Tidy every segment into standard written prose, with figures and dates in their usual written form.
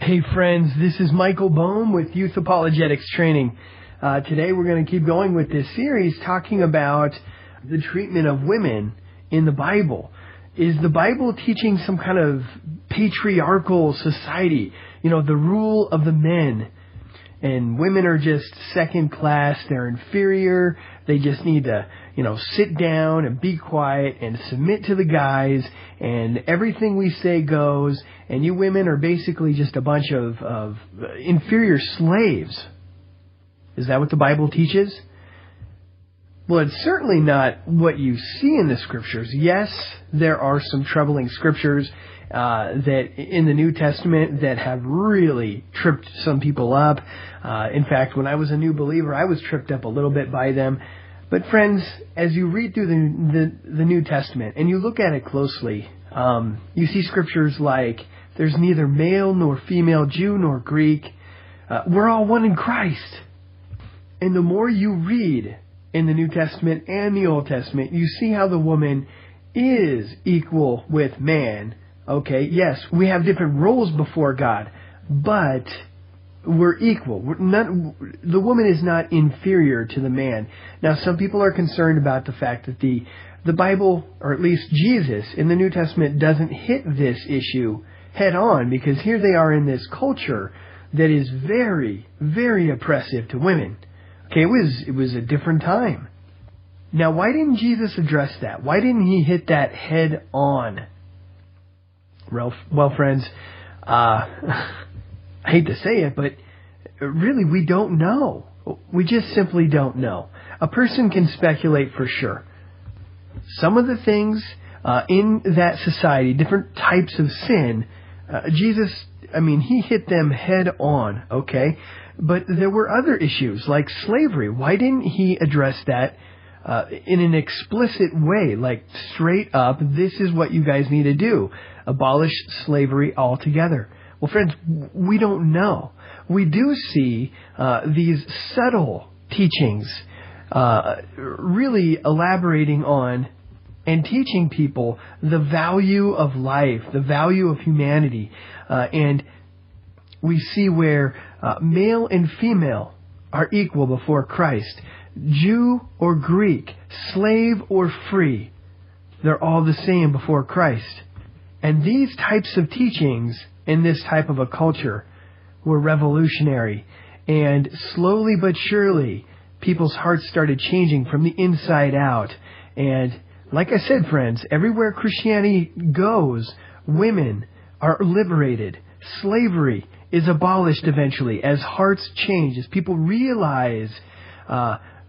Hey friends, this is Michael Bohm with Youth Apologetics Training. Today we're going to keep going with this series talking about the treatment of women in the Bible. Is the Bible teaching some kind of patriarchal society? You know, the rule of the men. And women are just second class, they're inferior, they just need to, sit down and be quiet and submit to the guys, and everything we say goes, and you women are basically just a bunch of inferior slaves. Is that what the Bible teaches? Well, it's certainly not what you see in the Scriptures. Yes, there are some troubling Scriptures that in the New Testament that have really tripped some people up. In fact, when I was a new believer, I was tripped up a little bit by them. But friends, as you read through the New Testament and you look at it closely, you see Scriptures like, there's neither male nor female, Jew nor Greek. We're all one in Christ. And the more you read in the New Testament and the Old Testament, you see how the woman is equal with man. Okay, yes, we have different roles before God, but we're equal. The woman is not inferior to the man. Now, some people are concerned about the fact that the Bible, or at least Jesus in the New Testament, doesn't hit this issue head on, because here they are in this culture that is very, very oppressive to women. Okay, it was a different time. Now, why didn't Jesus address that? Why didn't he hit that head on? Well, friends, I hate to say it, but really we don't know. We just simply don't know. A person can speculate for sure. Some of the things in that society, different types of sin, Jesus, he hit them head on, okay? But there were other issues like slavery. Why didn't he address that in an explicit way, like straight up, this is what you guys need to do. Abolish slavery altogether. Well, friends, we don't know. We do see these subtle teachings really elaborating on and teaching people the value of life, the value of humanity. And we see where male and female are equal before Christ. Jew or Greek, slave or free, they're all the same before Christ. And these types of teachings in this type of a culture were revolutionary. And slowly but surely, people's hearts started changing from the inside out. And like I said, friends, everywhere Christianity goes, women are liberated. Slavery is abolished eventually as hearts change, as people realize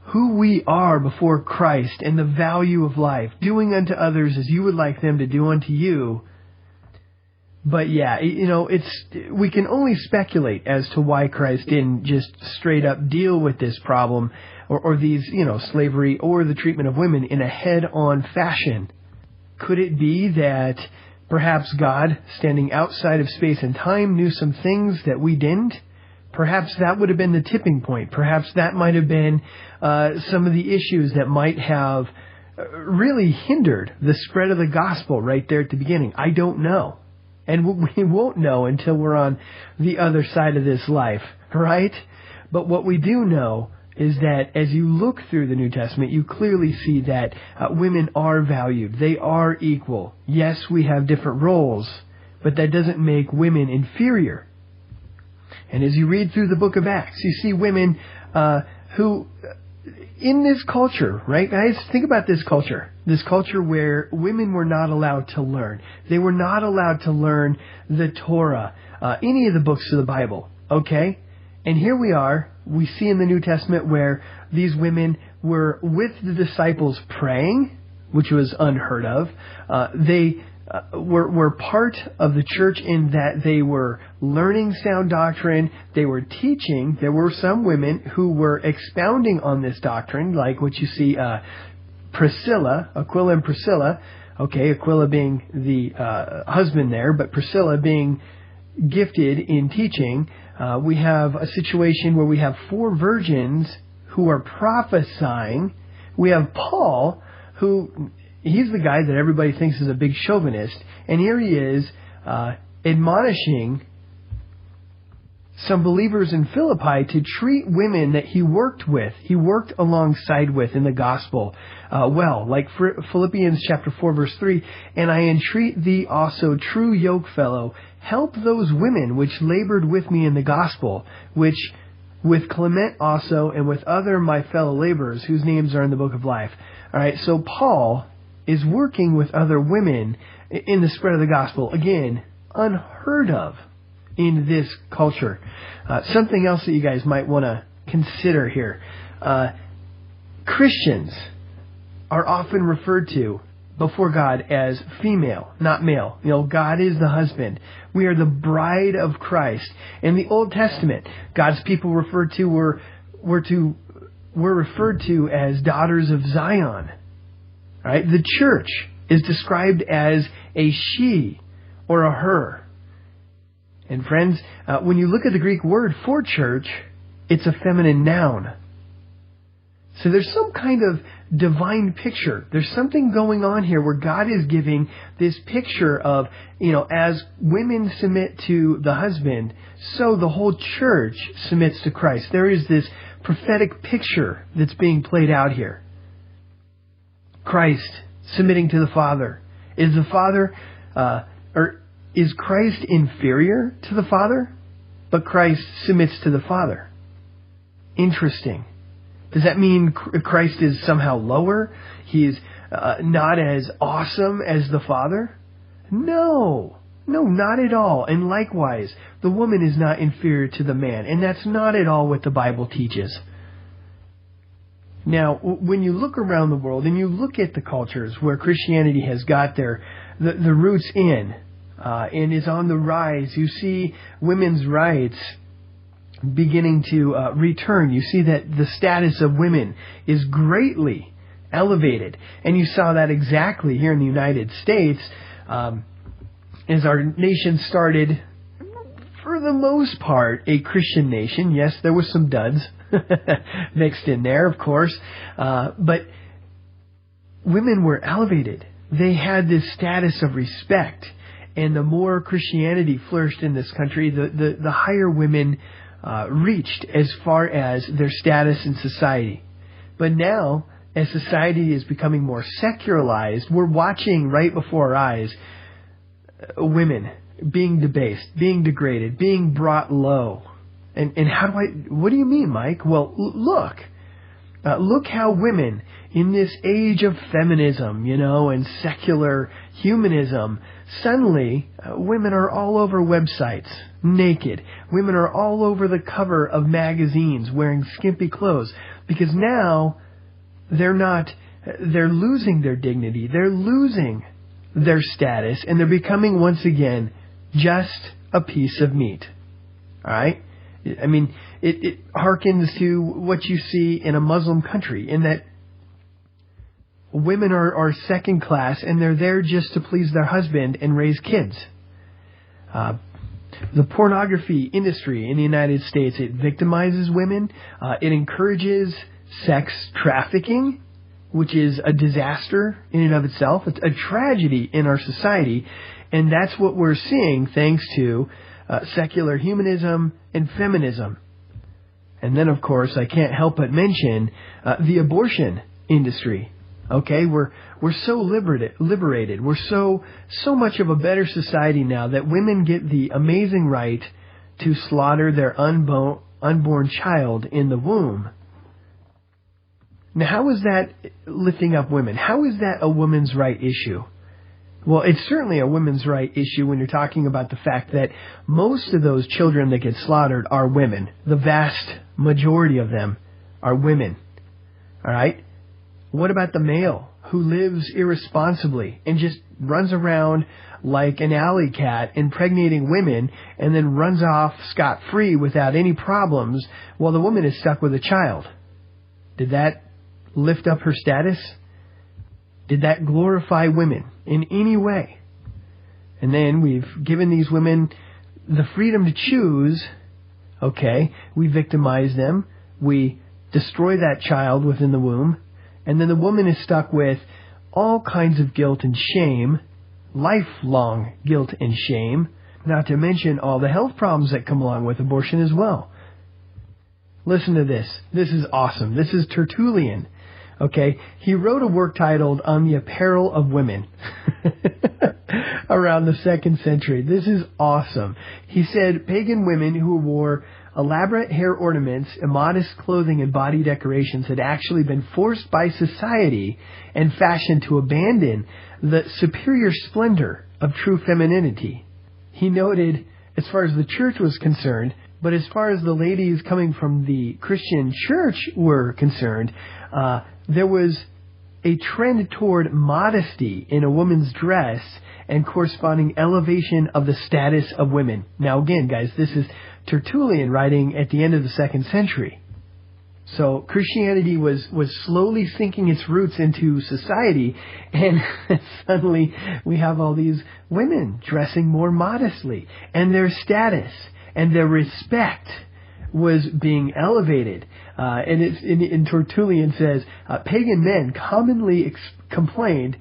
who we are before Christ and the value of life, doing unto others as you would like them to do unto you. But yeah, we can only speculate as to why Christ didn't just straight up deal with this problem or these, slavery or the treatment of women in a head-on fashion. Could it be that perhaps God, standing outside of space and time, knew some things that we didn't? Perhaps that would have been the tipping point. Perhaps that might have been some of the issues that might have really hindered the spread of the gospel right there at the beginning. I don't know. And we won't know until we're on the other side of this life, right? But what we do know is that as you look through the New Testament, you clearly see that women are valued. They are equal. Yes, we have different roles, but that doesn't make women inferior. And as you read through the book of Acts, you see women who, in this culture, right, guys? Think about this culture where women were not allowed to learn. They were not allowed to learn the Torah, any of the books of the Bible, okay? And here we see in the New Testament where these women were with the disciples praying, which was unheard of. They were part of the church in that they were learning sound doctrine. They were teaching. There were some women who were expounding on this doctrine, like what you see Aquila and Priscilla. Okay, Aquila being the husband there, but Priscilla being gifted in teaching. We have a situation where we have 4 virgins who are prophesying. We have Paul, who he's the guy that everybody thinks is a big chauvinist, and here he is admonishing some believers in Philippi to treat women that he worked alongside with in the gospel well, like Philippians chapter 4 verse 3, and I entreat thee also, true yokefellow, help those women which labored with me in the gospel, which with Clement also and with other my fellow laborers whose names are in the book of life. All right, so Paul is working with other women in the spread of the gospel. Again, unheard of in this culture. Something else that you guys might want to consider here. Christians are often referred to before God as female, not male. God is the husband. We are the bride of Christ. In the Old Testament, God's people were referred to as daughters of Zion. Right? The church is described as a she or a her. And friends, when you look at the Greek word for church, it's a feminine noun. So there's some kind of divine picture. There's something going on here where God is giving this picture of, as women submit to the husband, so the whole church submits to Christ. There is this prophetic picture that's being played out here. Christ submitting to the Father. Is the Father, is Christ inferior to the Father? But Christ submits to the Father. Interesting. Does that mean Christ is somehow lower? He is not as awesome as the Father? No, not at all. And likewise, the woman is not inferior to the man. And that's not at all what the Bible teaches. Now, when you look around the world and you look at the cultures where Christianity has got the roots in, and is on the rise, you see women's rights beginning to return. You see that the status of women is greatly elevated. And you saw that exactly here in the United States as our nation started, for the most part, a Christian nation. Yes, there was some duds mixed in there, of course. But women were elevated. They had this status of respect. And the more Christianity flourished in this country, the higher women reached as far as their status in society. But now, as society is becoming more secularized, we're watching right before our eyes women being debased, being degraded, being brought low. And what do you mean, Mike? Well, look how women in this age of feminism, and secular humanism, suddenly women are all over websites, naked. Women are all over the cover of magazines wearing skimpy clothes because now they're losing their dignity. They're losing their status and they're becoming once again just a piece of meat. All right? I mean, it harkens to what you see in a Muslim country in that women are second class and they're there just to please their husband and raise kids. The pornography industry in the United States, it victimizes women. It encourages sex trafficking, which is a disaster in and of itself. It's a tragedy in our society. And that's what we're seeing thanks to secular humanism and feminism. And then, of course, I can't help but mention the abortion industry. Okay, we're so liberated. We're so much of a better society now that women get the amazing right to slaughter their unborn child in the womb. Now, how is that lifting up women? How is that a woman's right issue? Well, it's certainly a women's right issue when you're talking about the fact that most of those children that get slaughtered are women. The vast majority of them are women. All right? What about the male who lives irresponsibly and just runs around like an alley cat impregnating women and then runs off scot-free without any problems while the woman is stuck with a child? Did that lift up her status? Did that glorify women in any way? And then we've given these women the freedom to choose. Okay, we victimize them. We destroy that child within the womb. And then the woman is stuck with all kinds of guilt and shame, lifelong guilt and shame. Not to mention all the health problems that come along with abortion as well. Listen to this. This is awesome. This is Tertullian. Okay, he wrote a work titled On the Apparel of Women around the 2nd century. This is awesome. He said pagan women who wore elaborate hair ornaments, immodest clothing, and body decorations had actually been forced by society and fashion to abandon the superior splendor of true femininity. He noted, as far as the church was concerned, but as far as the ladies coming from the Christian church were concerned, there was a trend toward modesty in a woman's dress and corresponding elevation of the status of women. Now again, guys, this is Tertullian writing at the end of the 2nd century. So Christianity was slowly sinking its roots into society, and suddenly we have all these women dressing more modestly, and their status and their respect was being elevated. And it's in Tertullian says, pagan men commonly complained,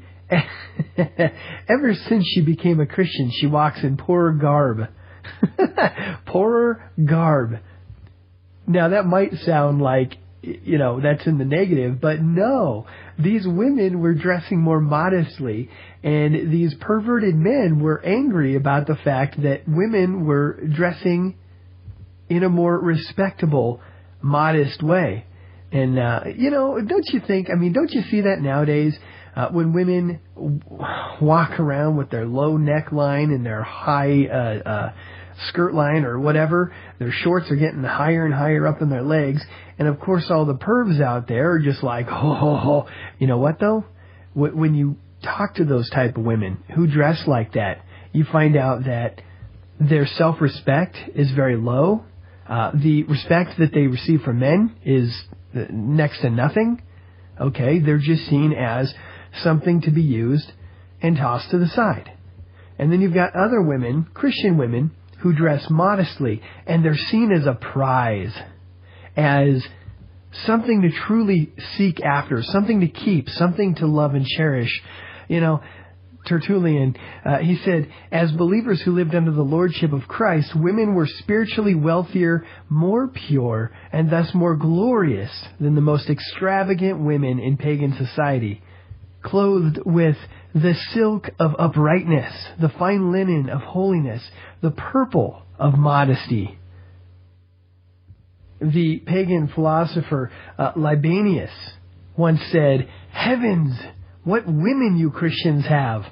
ever since she became a Christian, she walks in poorer garb. Poorer garb. Now that might sound like, that's in the negative, but no. These women were dressing more modestly, and these perverted men were angry about the fact that women were dressing in a more respectable, modest way. And, don't you think, don't you see that nowadays? When women walk around with their low neckline and their high skirt line or whatever, their shorts are getting higher and higher up in their legs, and of course all the pervs out there are just like, oh. You know what though? When you talk to those type of women who dress like that, you find out that their self-respect is very low. The respect that they receive from men is next to nothing. Okay, they're just seen as something to be used and tossed to the side. And then you've got other women, Christian women, who dress modestly, and they're seen as a prize, as something to truly seek after, something to keep, something to love and cherish. Tertullian, he said, as believers who lived under the lordship of Christ, women were spiritually wealthier, more pure, and thus more glorious than the most extravagant women in pagan society, clothed with the silk of uprightness, the fine linen of holiness, the purple of modesty. The pagan philosopher Libanius once said, "Heavens, what women you Christians have!"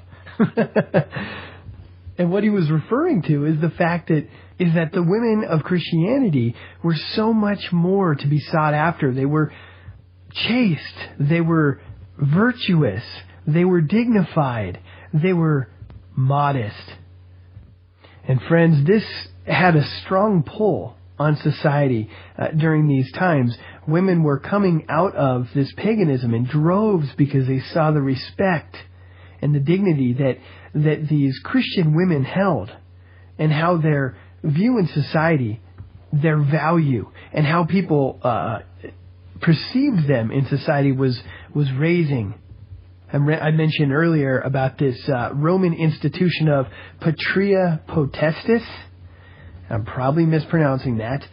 And what he was referring to is the fact that the women of Christianity were so much more to be sought after. They were chaste, they were virtuous, they were dignified, they were modest. And friends, this had a strong pull on society during these times. Women were coming out of this paganism in droves because they saw the respect and the dignity that these Christian women held, and how their view in society, their value, and how people perceived them in society was raising. I mentioned earlier about this Roman institution of patria potestas. I'm probably mispronouncing that,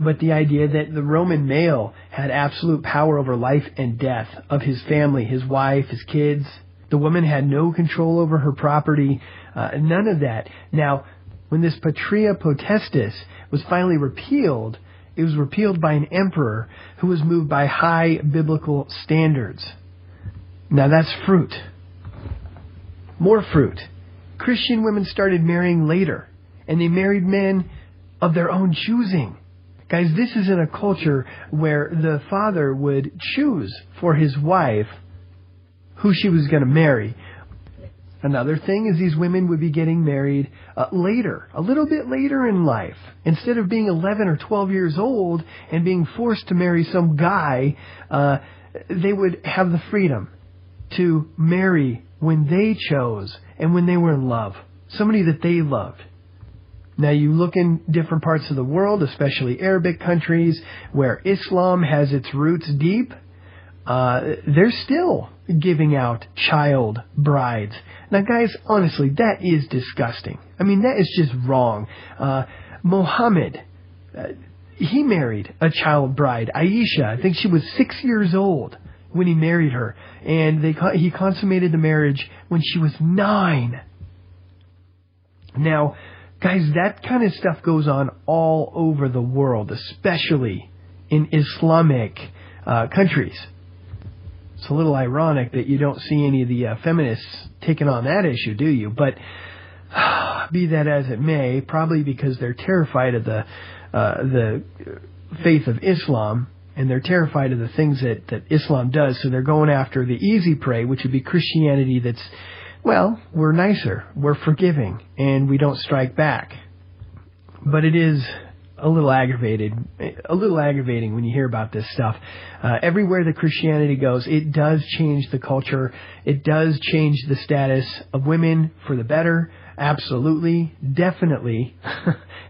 but the idea that the Roman male had absolute power over life and death of his family, his wife, his kids. The woman had no control over her property, none of that. Now, when this patria potestas was finally repealed, it was repealed by an emperor who was moved by high biblical standards. Now that's fruit. More fruit. Christian women started marrying later, and they married men of their own choosing. Guys, this is in a culture where the father would choose for his wife who she was going to marry. Another thing is these women would be getting married later, a little bit later in life. Instead of being 11 or 12 years old and being forced to marry some guy, they would have the freedom to marry when they chose and when they were in love. Somebody that they loved. Now you look in different parts of the world, especially Arabic countries, where Islam has its roots deep. There's still giving out child brides. Now, guys, honestly, that is disgusting. I mean, that is just wrong. Muhammad, he married a child bride, Aisha. I think she was 6 years old when he married her, and he consummated the marriage when she was 9. Now, guys, that kind of stuff goes on all over the world, especially in Islamic countries. It's a little ironic that you don't see any of the feminists taking on that issue, do you? But be that as it may, probably because they're terrified of the faith of Islam, and they're terrified of the things that Islam does, so they're going after the easy prey, which would be Christianity that's, well, we're nicer, we're forgiving, and we don't strike back. But it is a little aggravating when you hear about this stuff. Everywhere that Christianity goes, it does change the culture. It does change the status of women for the better. Absolutely, definitely.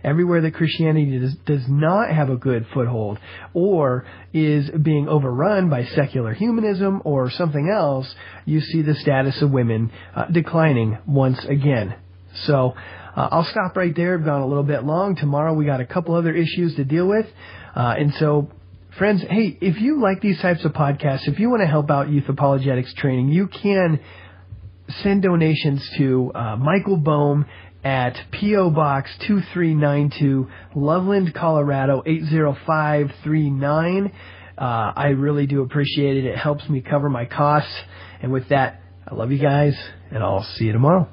Everywhere that Christianity does not have a good foothold or is being overrun by secular humanism or something else, you see the status of women declining once again. So I'll stop right there. I've gone a little bit long. Tomorrow we got a couple other issues to deal with. And so, friends, hey, if you like these types of podcasts, if you want to help out Youth Apologetics Training, you can send donations to Michael Bohm at P.O. Box 2392, Loveland, Colorado 80539. I really do appreciate it. It helps me cover my costs. And with that, I love you guys, and I'll see you tomorrow.